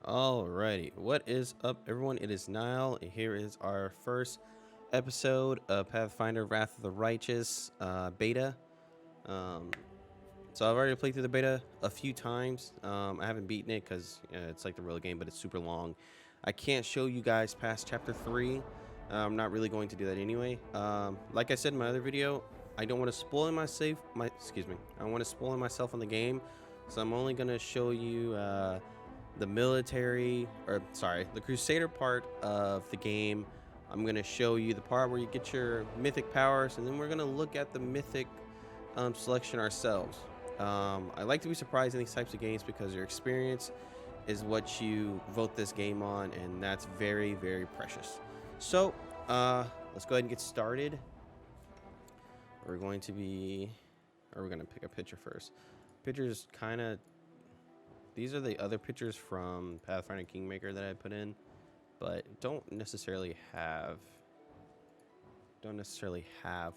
Alrighty, what is up, everyone? It is Nile, and here is our first episode of Pathfinder Wrath of the Righteous beta. Um, so I've already played through the beta a few times. I haven't beaten it because it's like the real game, but it's super long. I can't show you guys past chapter 3. I'm not really going to do that anyway. Like I said in my other video, I don't want to spoil myself. I don't want to spoil myself on the game, so I'm only going to show you the the Crusader part of the game. I'm going to show you the part where you get your mythic powers, and then we're going to look at the mythic selection ourselves. I like to be surprised in these types of games because your experience is what you vote this game on, and that's very, very precious. So let's go ahead and get started. We're going to pick a picture first. Pictures kind of, these are the other pictures from Pathfinder Kingmaker that I put in, but don't necessarily have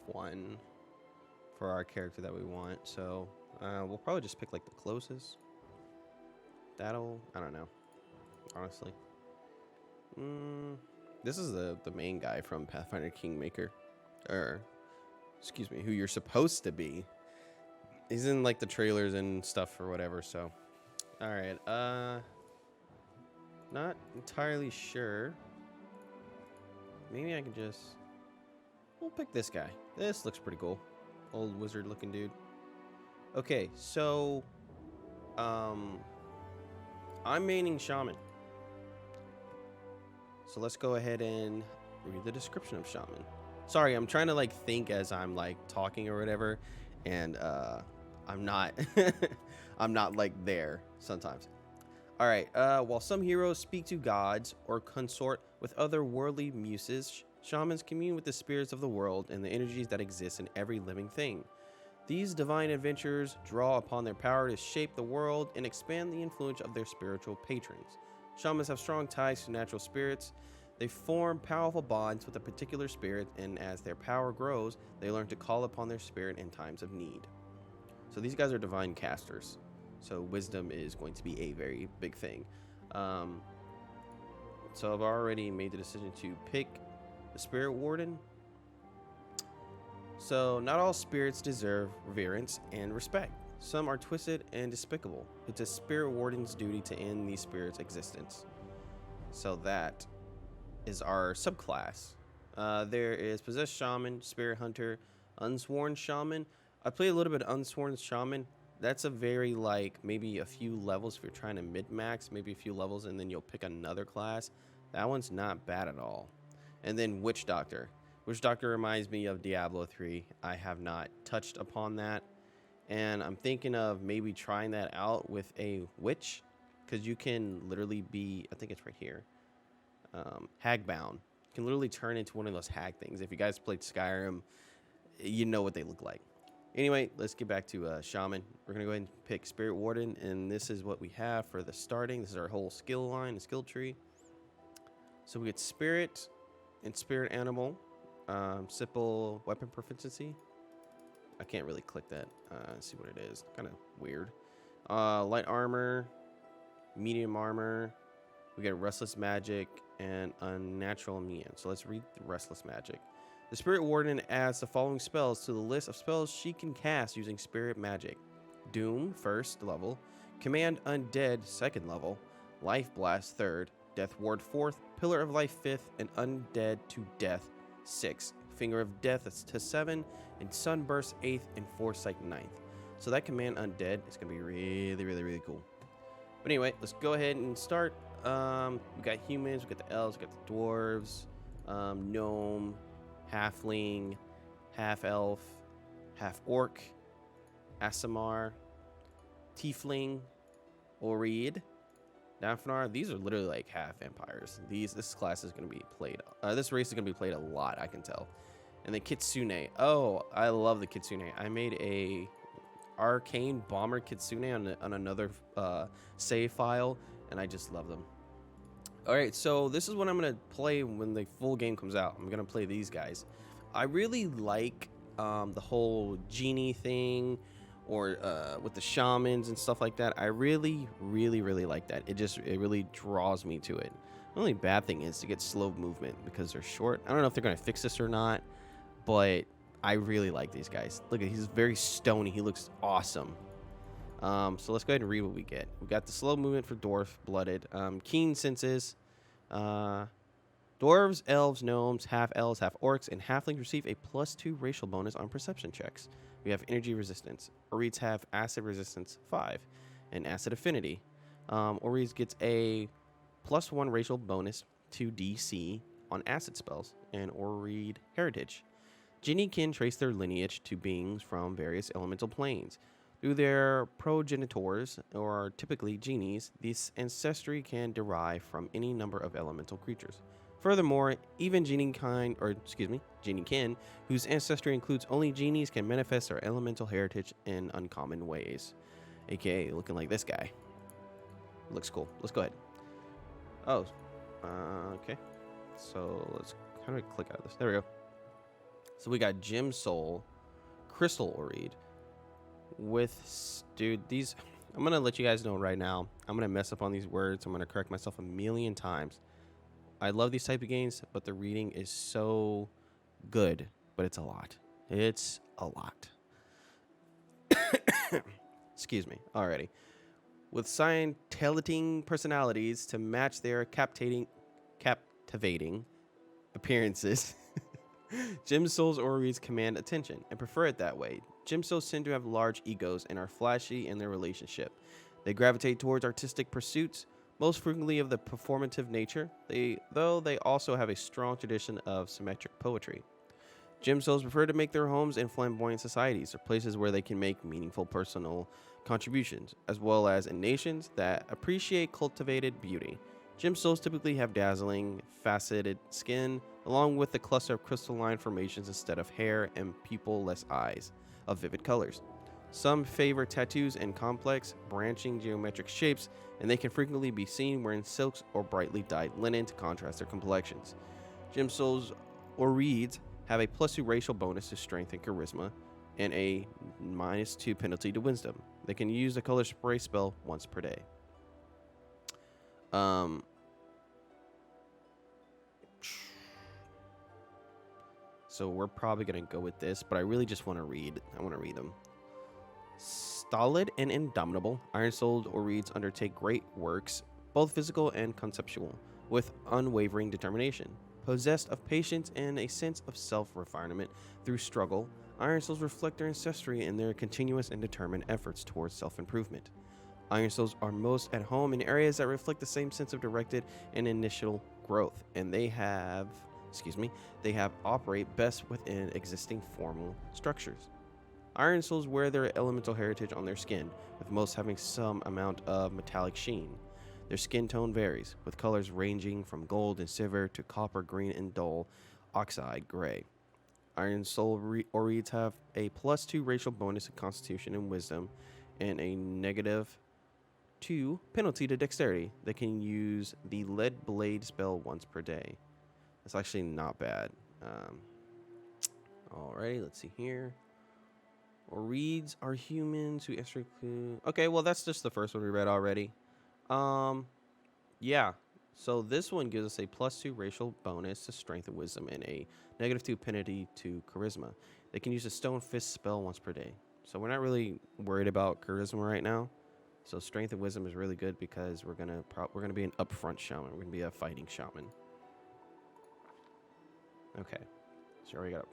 one for our character that we want. So we'll probably just pick like the closest. I don't know, honestly. This is the main guy from Pathfinder Kingmaker, or excuse me, who you're supposed to be. He's in like the trailers and stuff or whatever. So all right, not entirely sure. Maybe I can we'll pick this guy. This looks pretty cool. Old wizard looking dude. Okay, so I'm maining Shaman. So let's go ahead and read the description of Shaman. Sorry, I'm trying to like think as I'm like talking or whatever, and I'm not I'm not like there sometimes. All right, while some heroes speak to gods or consort with other worldly muses, shamans commune with the spirits of the world and the energies that exist in every living thing. These divine adventurers draw upon their power to shape the world and expand the influence of their spiritual patrons. Shamans have strong ties to natural spirits. They form powerful bonds with a particular spirit, and as their power grows, they learn to call upon their spirit in times of need. So these guys are divine casters. So wisdom is going to be a very big thing. So I've already made the decision to pick the Spirit Warden. So not all spirits deserve reverence and respect. Some are twisted and despicable. It's a Spirit Warden's duty to end these spirits' existence. So that is our subclass. There is Possessed Shaman, Spirit Hunter, Unsworn Shaman. I played a little bit of Unsworn Shaman. That's a very like maybe a few levels if you're trying to mid-max, maybe a few levels, and then you'll pick another class. That one's not bad at all. And then Witch Doctor. Witch Doctor reminds me of Diablo 3. I have not touched upon that, and I'm thinking of maybe trying that out with a witch, because you can literally be, I think it's right here, hagbound. You can literally turn into one of those hag things. If you guys played Skyrim, you know what they look like. Anyway, let's get back to Shaman. We're going to go ahead and pick Spirit Warden, and this is what we have for the starting. This is our whole skill line, the skill tree. So we get Spirit and Spirit Animal, simple weapon proficiency. I can't really click that, see what it is. Kind of weird. Light armor, medium armor. We get Restless Magic and Unnatural Immune. So let's read the Restless Magic. The Spirit Warden adds the following spells to the list of spells she can cast using Spirit Magic: Doom, 1st level; Command Undead, 2nd level; Life Blast, 3rd; Death Ward, 4th; Pillar of Life, 5th; and Undead to Death, 6th; Finger of Death is to 7, and Sunburst, 8th; and Foresight, 9th. So that Command Undead is going to be really, really, really cool. But anyway, let's go ahead and start. We got humans, we got the elves, we got the dwarves, gnome, halfling, half elf, half orc, Aasimar, tiefling, Oread, Daphnar. These are literally like half vampires. This class is going to be played. This race is going to be played a lot, I can tell. And the Kitsune. Oh, I love the Kitsune. I made a arcane bomber Kitsune on another save file, and I just love them. All right, so this is what I'm going to play when the full game comes out. I'm going to play these guys. I really like the whole genie thing or with the shamans and stuff like that. I really, really, really like that. It really draws me to it. The only bad thing is to get slow movement because they're short. I don't know if they're gonna fix this or not, but I really like these guys. Look at, he's very stony. He looks awesome. So let's go ahead and read what we get. We got the slow movement for dwarf, blooded, keen senses. Dwarves, elves, gnomes, half elves, half orcs, and halflings receive a +2 racial bonus on perception checks. We have energy resistance. Orides have acid resistance 5 and acid affinity. Orides gets a +1 racial bonus to DC on acid spells and Oread heritage. Genie can trace their lineage to beings from various elemental planes. Through their progenitors, or typically genies, this ancestry can derive from any number of elemental creatures. Furthermore, even geniekin, whose ancestry includes only genies, can manifest their elemental heritage in uncommon ways. AKA looking like this guy. Looks cool. Let's go ahead. Oh, okay. So let's kind of click out of this. There we go. So we got Gem Soul, Crystal Oread. Dude, these, I'm going to let you guys know right now. I'm going to mess up on these words. I'm going to correct myself a million times. I love these type of games, but the reading is so good, but it's a lot. It's a lot. Excuse me. Alrighty. With scientific personalities to match their captivating appearances, Gem Souls Oreads command attention and prefer it that way. Gem Souls tend to have large egos and are flashy in their relationship. They gravitate towards artistic pursuits, most frequently of the performative nature, though they also have a strong tradition of symmetric poetry. Gem Souls prefer to make their homes in flamboyant societies or places where they can make meaningful personal contributions, as well as in nations that appreciate cultivated beauty. Gem Souls typically have dazzling, faceted skin, along with a cluster of crystalline formations instead of hair and pupil-less eyes of vivid colors. Some favor tattoos and complex, branching geometric shapes, and they can frequently be seen wearing silks or brightly dyed linen to contrast their complexions. Gem Souls Oreads have a +2 racial bonus to strength and charisma, and a -2 penalty to wisdom. They can use the color spray spell once per day. So we're probably going to go with this, but I really just want to read. I want to read them. Stolid and indomitable, Iron Souled Oreads undertake great works, both physical and conceptual, with unwavering determination. Possessed of patience and a sense of self-refinement through struggle, Iron Souls reflect their ancestry in their continuous and determined efforts towards self-improvement. Iron Souls are most at home in areas that reflect the same sense of directed and initial growth, and they operate best within existing formal structures. Iron Souls wear their elemental heritage on their skin, with most having some amount of metallic sheen. Their skin tone varies, with colors ranging from gold and silver to copper, green, and dull oxide gray. Iron Soul Oreads have a +2 racial bonus to Constitution and Wisdom, and a -2 penalty to Dexterity. They can use the Lead Blade spell once per day. That's actually not bad. Alrighty, let's see here. Oreads are humans who okay, well that's just the first one we read already. Yeah. So this one gives us a +2 racial bonus to strength and wisdom and a -2 penalty to charisma. They can use a stone fist spell once per day. So we're not really worried about charisma right now. So strength and wisdom is really good because we're gonna be an upfront shaman. We're gonna be a fighting shaman. Okay. So already got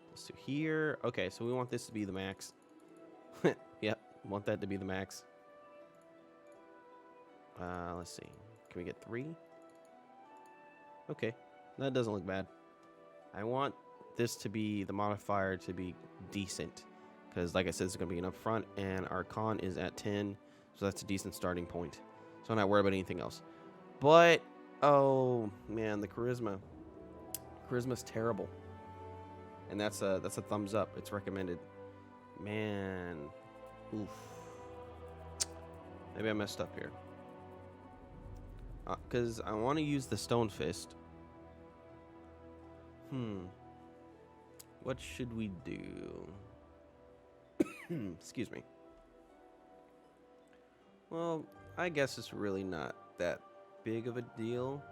let's do here. Okay, so we want this to be the max. Yep, want that to be the max. Let's see. Can we get 3? Okay, that doesn't look bad. I want this to be the modifier to be decent, because like I said, it's gonna be an upfront, and our con is at 10, so that's a decent starting point. So I'm not worried about anything else. But oh man, the charisma's terrible, and that's a thumbs up. It's recommended. Man, oof. Maybe I messed up here. Because I want to use the Stone Fist. What should we do? Excuse me. Well, I guess it's really not that big of a deal.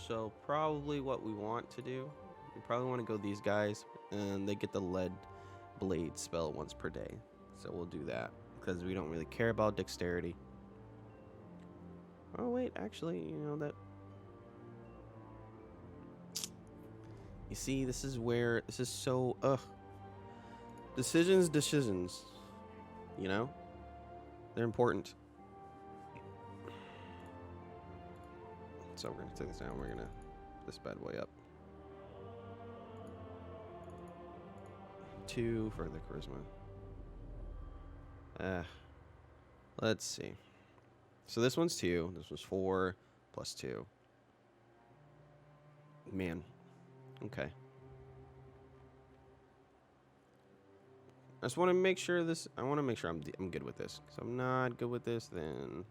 So probably what we want to do, we probably want to go these guys, and they get the lead blade spell once per day. So we'll do that because we don't really care about dexterity. Oh wait, actually, you know that. You see, this is where this is so decisions. You know, they're important. So we're gonna take this down. We're gonna this bad boy up. 2 for the charisma. Let's see. So this one's 2. This was 4 plus 2. Man. Okay. I just want to make sure this. I want to make sure I'm good with this. Because I'm not good with this, then.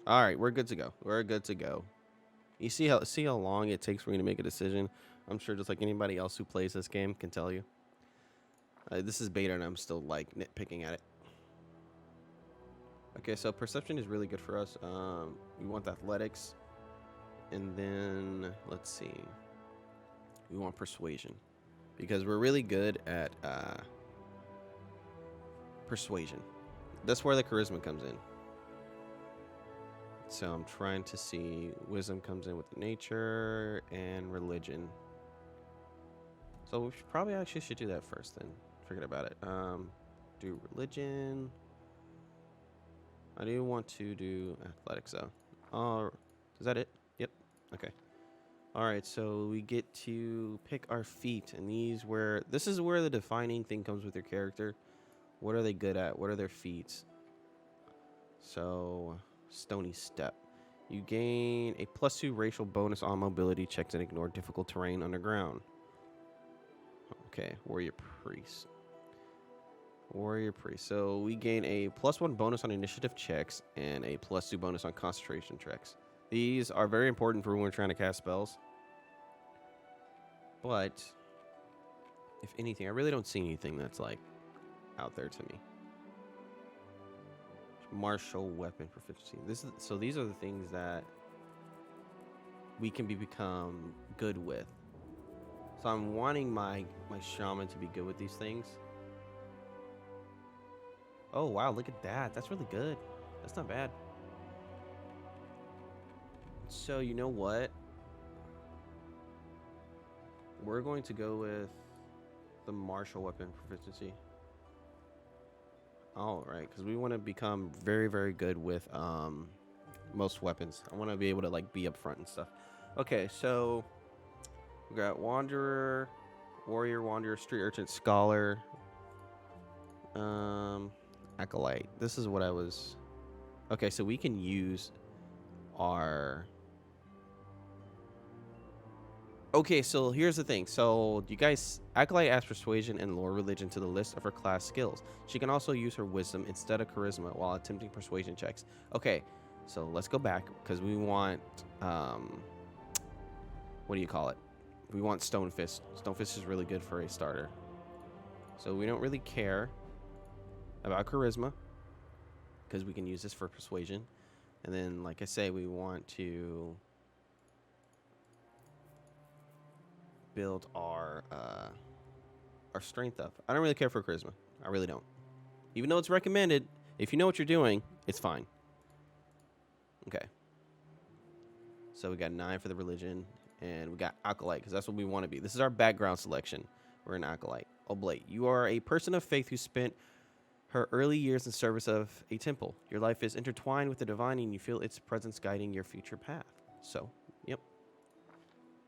All right, we're good to go. We're good to go. You see how long it takes for me to make a decision? I'm sure just like anybody else who plays this game can tell you. This is beta, and I'm still like nitpicking at it. Okay, so perception is really good for us. We want athletics, and then let's see. We want persuasion because we're really good at persuasion. That's where the charisma comes in. So I'm trying to see. Wisdom comes in with nature and religion. So we probably actually should do that first then. Forget about it. Do religion. I do want to do athletics though. Is that it? Yep. Okay. All right. So we get to pick our feat, and this is where the defining thing comes with your character. What are they good at? What are their feats? So Stony Step. You gain a +2 racial bonus on mobility checks and ignore difficult terrain underground. Okay, Warrior Priest. Warrior Priest. So we gain a +1 bonus on initiative checks and a +2 bonus on concentration checks. These are very important for when we're trying to cast spells. But if anything, I really don't see anything that's like out there to me. Martial weapon proficiency. These are the things that we can become good with. So I'm wanting my shaman to be good with these things. Oh wow, look at that. That's really good. That's not bad. So you know what? We're going to go with the martial weapon proficiency. All right, because we want to become very, very good with most weapons. I want to be able to like be up front and stuff. Okay, so we got Wanderer, Warrior, Wanderer, Street Urchin, Scholar, Acolyte. This is what I was. Okay, so we can use our. Okay, so here's the thing. So you guys, Acolyte adds Persuasion and Lore Religion to the list of her class skills. She can also use her Wisdom instead of Charisma while attempting Persuasion checks. Okay, so let's go back because we want, what do you call it? We want Stone Fist. Stone Fist is really good for a starter. So we don't really care about Charisma because we can use this for Persuasion. And then, like I say, we want to build our strength up. I don't really care for charisma. I really don't. Even though it's recommended, if you know what you're doing, it's fine. Okay. So we got 9 for the religion, and we got Acolyte, because that's what we want to be. This is our background selection. We're an Acolyte. Oblate. You are a person of faith who spent her early years in service of a temple. Your life is intertwined with the divine, and you feel its presence guiding your future path. So, yep.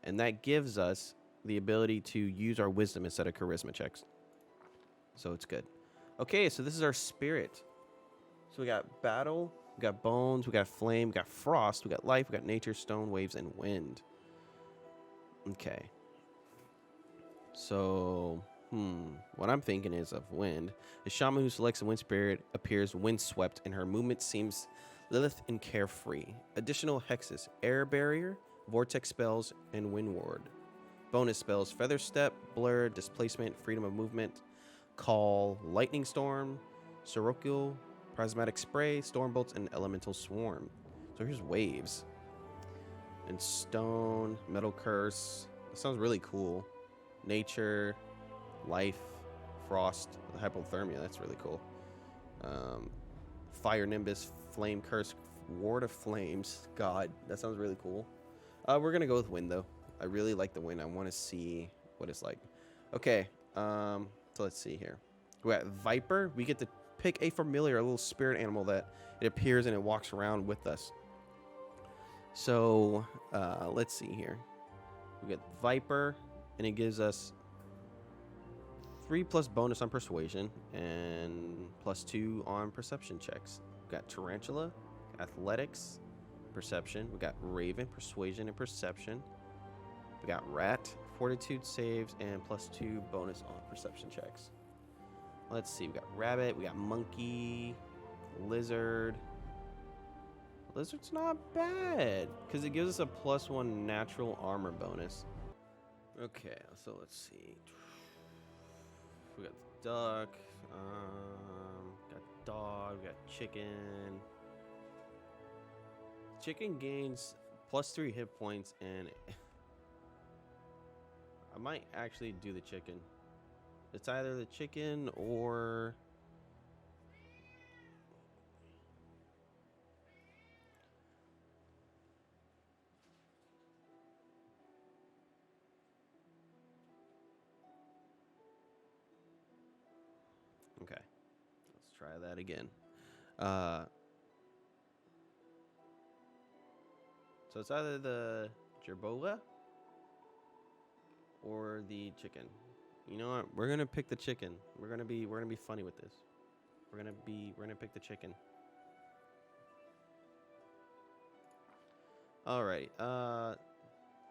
And that gives us the ability to use our wisdom instead of charisma checks. So it's good. Okay, so this is our spirit. So we got battle, we got bones, we got flame, we got frost, we got life, we got nature, stone, waves, and wind. Okay. So, what I'm thinking is of wind. The shaman who selects a wind spirit appears windswept, and her movement seems Lilith and carefree. Additional hexes: air barrier, vortex spells, and wind ward. Bonus spells: feather step, blur, displacement, freedom of movement. Call, Lightning Storm, Sirocco, Prismatic Spray, Storm Bolts, and Elemental Swarm. So here's waves. And Stone, Metal Curse. That sounds really cool. Nature, Life, Frost, Hypothermia. That's really cool. Fire Nimbus, Flame Curse, Ward of Flames. God, that sounds really cool. We're going to go with Wind, though. I really like the Wind. I want to see what it's like. Okay, so let's see here. We got Viper. We get to pick a familiar, a little spirit animal that it appears and it walks around with us. So let's see here. We get Viper, and it gives us 3+ bonus on Persuasion and +2 on Perception checks. We got Tarantula, Athletics, Perception. We got Raven, Persuasion, and Perception. We got Rat, Fortitude saves, and +2 bonus on Perception checks. Let's see. We got Rabbit. We got Monkey, Lizard. Lizard's not bad because it gives us a +1 natural armor bonus. Okay, so let's see. We got duck, got dog, we got chicken. Chicken gains +3 hit points, and I might actually do the chicken. It's either the chicken or okay. Let's try that again. So it's either the jerboa or the chicken. You know what? We're gonna pick the chicken. We're gonna be funny with this. We're gonna pick the chicken. Alright.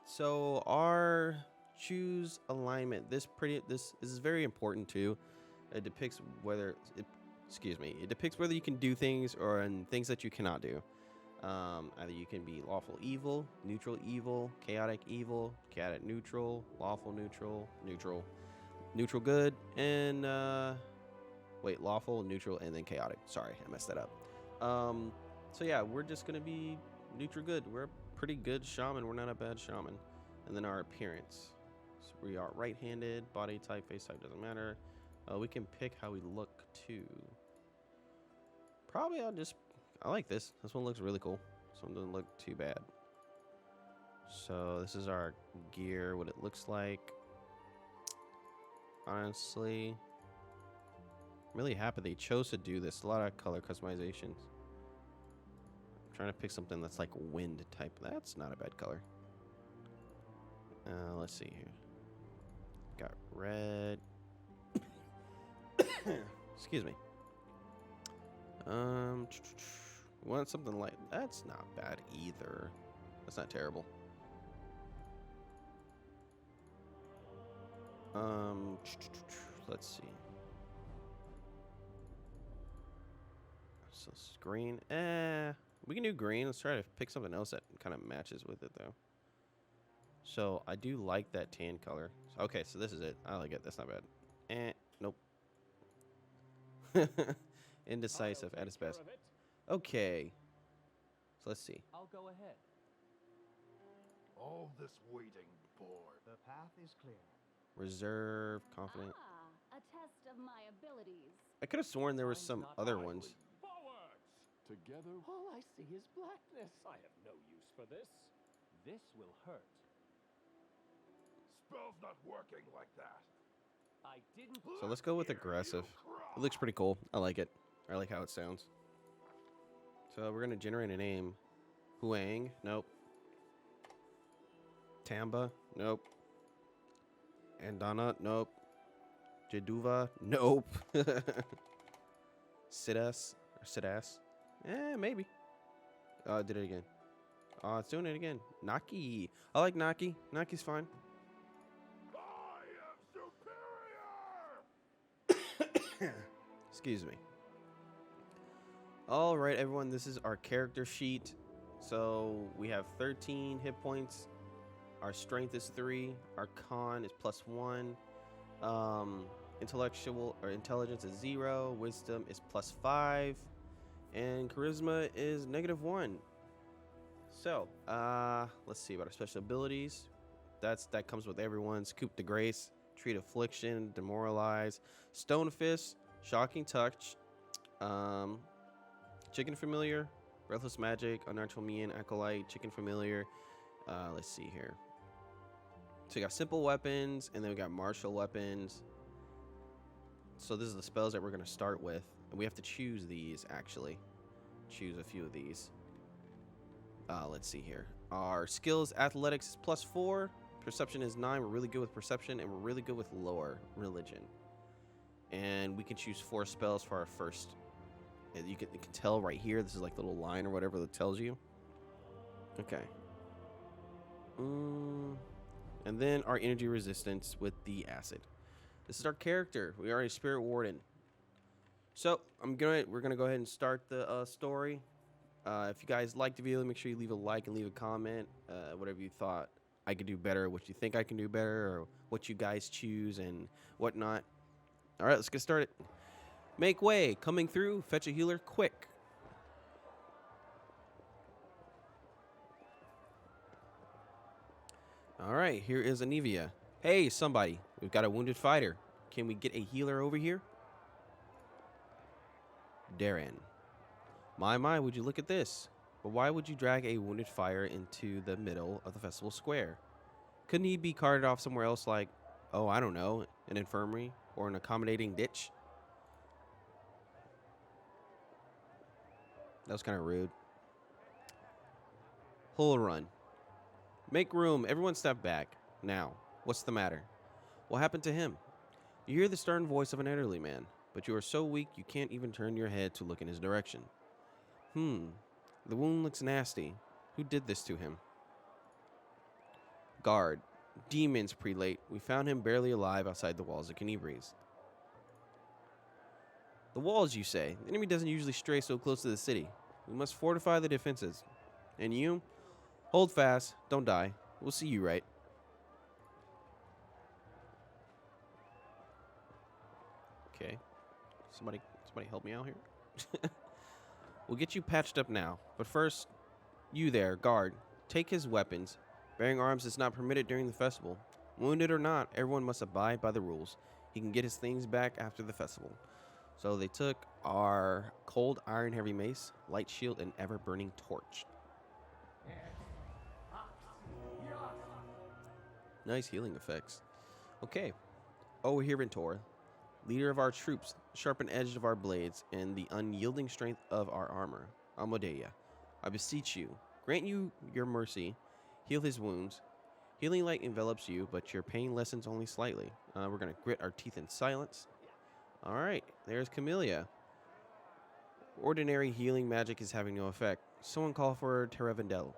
So our choose alignment. This is very important too. It depicts whether it depicts whether you can do things or things that you cannot do. Either you can be lawful evil, neutral chaotic neutral, lawful neutral, neutral good, and lawful, neutral, and then chaotic. Sorry, I messed that up. So yeah, we're just gonna be neutral good. We're a pretty good shaman. We're not a bad shaman. And then our appearance. So we are right-handed, body type, face type doesn't matter. We can pick how we look too. Probably I like this. This one looks really cool. This one doesn't look too bad. So this is our gear, what it looks like. Honestly, I'm really happy they chose to do this. A lot of color customizations. I'm trying to pick something that's like wind type. That's not a bad color. Let's see here. Got red. Excuse me. Want something like that's not bad either. That's not terrible. Let's see. So green. We can do green. Let's try to pick something else that kind of matches with it though. So I do like that tan color. Okay, so this is it. I like it. That's not bad. Nope. Indecisive at its best. Okay. So let's see. I'll go ahead. All this waiting bored. The path is clear. Reserve, confident. A test of my abilities. I could have sworn there were some other ones. Forwards! Together. All I see is blackness. I have no use for this. This will hurt. Spell's not working like that. I didn't. So let's go with aggressive. It looks pretty cool. I like it. I like how it sounds. So we're gonna generate a name. Huang, nope. Tamba, nope. Andana, nope. Jeduva, nope. Sidas, or Sidas. Maybe. Oh, it did it again. Oh, it's doing it again. Naki. I like Naki. Naki's fine. I am superior! Excuse me. All right, everyone. This is our character sheet. So we have 13 hit points. Our strength is 3. Our con is +1. Intellectual or intelligence is 0. Wisdom is +5. And charisma is -1. So, let's see about our special abilities. That comes with everyone's. Coup de Grace, Treat Affliction, Demoralize, Stone Fist, Shocking Touch, Chicken Familiar, Breathless Magic, Unnatural Mien, Acolyte, Chicken Familiar. Let's see here. So we got simple weapons, and then we got martial weapons. So this is the spells that we're gonna start with, and we have to choose these actually. Choose a few of these. Let's see here. Our skills, athletics is +4. Perception is 9. We're really good with perception, and we're really good with lore, religion. And we can choose 4 spells for our first. And you can tell right here. This is like the little line or whatever that tells you. Okay. And then our energy resistance with the acid. This is our character. We are a spirit warden. So we're gonna go ahead and start the story. If you guys liked the video, make sure you leave a like and leave a comment. Whatever you thought I could do better, what you think I can do better, or what you guys choose and whatnot. All right, let's get started. Make way. Coming through. Fetch a healer quick. All right, here is Anivia. Hey, somebody. We've got a wounded fighter. Can we get a healer over here? Darren. My, would you look at this? But why would you drag a wounded fighter into the middle of the festival square? Couldn't he be carted off somewhere else like, oh, I don't know, an infirmary or an accommodating ditch? That was kind of rude. Hull run. Make room. Everyone step back. Now, what's the matter? What happened to him? You hear the stern voice of an elderly man, but you are so weak you can't even turn your head to look in his direction. The wound looks nasty. Who did this to him? Guard. Demons, prelate. We found him barely alive outside the walls of Canibres. The walls, you say? The enemy doesn't usually stray so close to the city. We must fortify the defenses. And you? Hold fast. Don't die. We'll see you right. Okay. Somebody help me out here. We'll get you patched up now. But first, you there, guard. Take his weapons. Bearing arms is not permitted during the festival. Wounded or not, everyone must abide by the rules. He can get his things back after the festival. So they took our cold iron heavy mace, light shield, and ever-burning torch. Nice healing effects. Okay. Oh, here Ventor, leader of our troops, sharpened edge of our blades, and the unyielding strength of our armor. Amodea, I beseech you, grant you your mercy, heal his wounds. Healing light envelops you, but your pain lessens only slightly. We're going to grit our teeth in silence. All right, there's Camellia. Ordinary healing magic is having no effect. Someone call for Terravendel.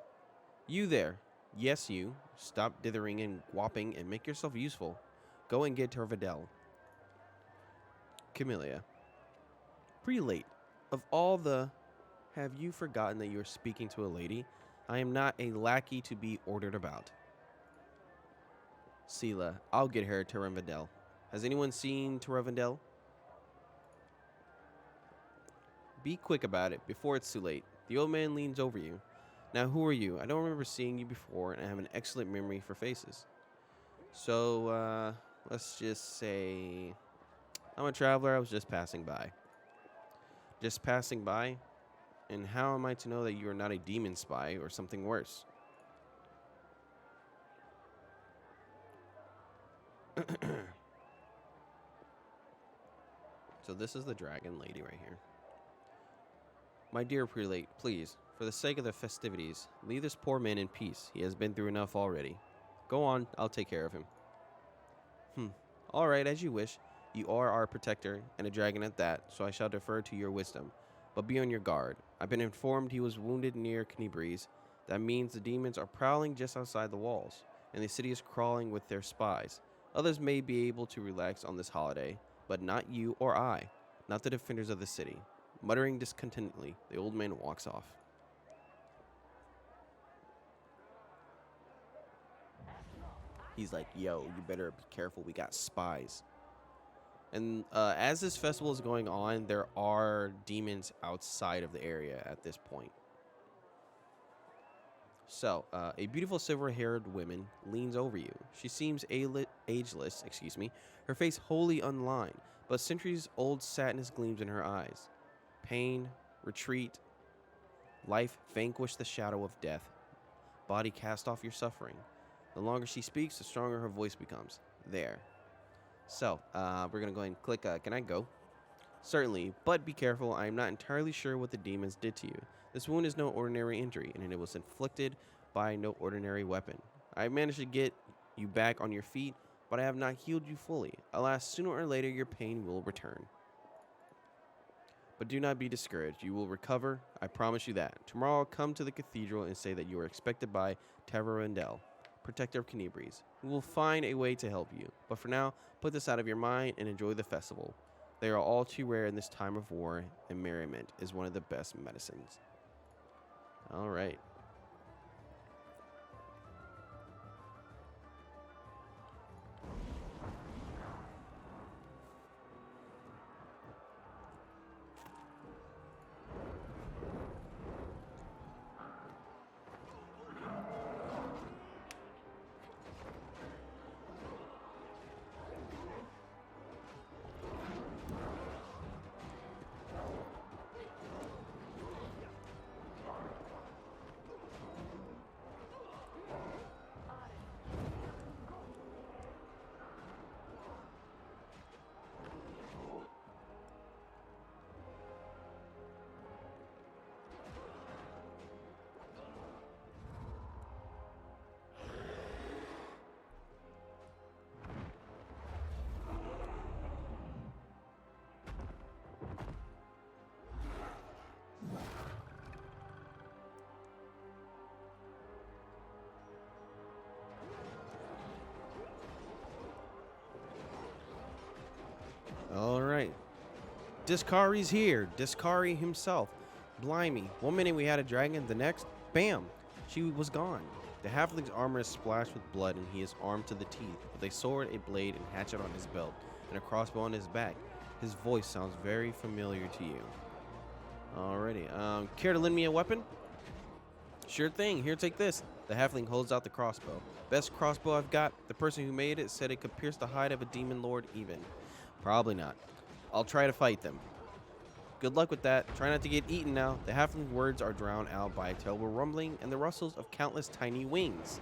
You there. Yes, you. Stop dithering and whopping and make yourself useful. Go and get Terravendel. Camellia. Prelate, of all the... Have you forgotten that you are speaking to a lady? I am not a lackey to be ordered about. Sela, I'll get her Terravendel. Has anyone seen Terravendel? Be quick about it before it's too late. The old man leans over you. Now, who are you? I don't remember seeing you before, and I have an excellent memory for faces. So, let's just say... I'm a traveler. I was just passing by. Just passing by? And how am I to know that you are not a demon spy or something worse? So this is the dragon lady right here. My dear prelate, please, for the sake of the festivities, leave this poor man in peace. He has been through enough already. Go on, I'll take care of him. All right, as you wish. You are our protector, and a dragon at that, so I shall defer to your wisdom. But be on your guard. I've been informed he was wounded near Canibres. That means the demons are prowling just outside the walls, and the city is crawling with their spies. Others may be able to relax on this holiday, but not you or I, not the defenders of the city. Muttering discontentedly, the old man walks off. He's like, yo, you better be careful, we got spies. And as this festival is going on, there are demons outside of the area at this point. So, a beautiful silver-haired woman leans over you. She seems ageless, her face wholly unlined, but centuries-old sadness gleams in her eyes. Pain, retreat, life vanquish the shadow of death. Body cast off your suffering. The longer she speaks, the stronger her voice becomes. There. So, we're going to go ahead and click, can I go? Certainly, but be careful. I am not entirely sure what the demons did to you. This wound is no ordinary injury, and it was inflicted by no ordinary weapon. I managed to get you back on your feet, but I have not healed you fully. Alas, sooner or later your pain will return. But do not be discouraged. You will recover. I promise you that. Tomorrow I'll come to the cathedral and say that you are expected by Tavarendel, protector of Canibres. We will find a way to help you. But for now, put this out of your mind and enjoy the festival. They are all too rare in this time of war, and merriment is one of the best medicines. All right. All right. Discari's here. Discari himself. Blimey. One minute we had a dragon, the next, bam, she was gone. The halfling's armor is splashed with blood, and he is armed to the teeth, with a sword, a blade, and hatchet on his belt, and a crossbow on his back. His voice sounds very familiar to you. Alrighty. Care to lend me a weapon? Sure thing. Here, take this. The halfling holds out the crossbow. Best crossbow I've got. The person who made it said it could pierce the hide of a demon lord even. Probably not. I'll try to fight them. Good luck with that. Try not to get eaten now. The halfling's words are drowned out by a terrible rumbling and the rustles of countless tiny wings.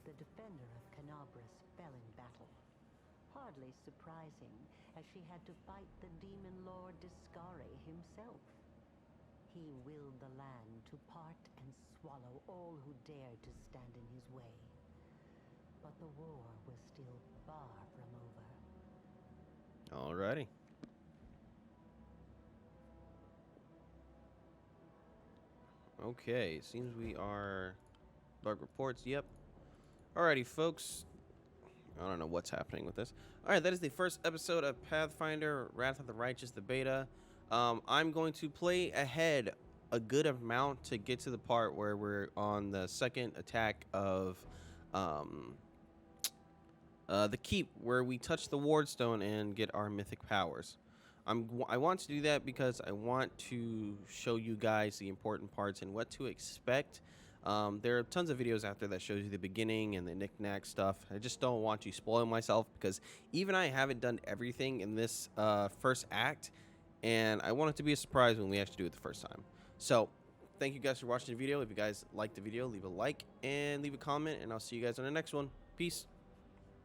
The defender of Canabras fell in battle. Hardly surprising, as she had to fight the demon lord Discari himself. He willed the land to part and swallow all who dared to stand in his way. But the war was still far from over. Alrighty. Okay, seems we are bug reports. Yep. Alrighty, folks. I don't know what's happening with this. Alright, that is the first episode of Pathfinder, Wrath of the Righteous, the beta. I'm going to play ahead a good amount to get to the part where we're on the second attack of the keep, where we touch the Wardstone and get our mythic powers. I want to do that because I want to show you guys the important parts and what to expect. There are tons of videos out there that shows you the beginning and the knick-knack stuff. I just don't want to spoil myself because even I haven't done everything in this first act, and I want it to be a surprise when we actually do it the first time. So thank you guys for watching the video. If you guys liked the video, leave a like and leave a comment, and I'll see you guys on the next one. Peace.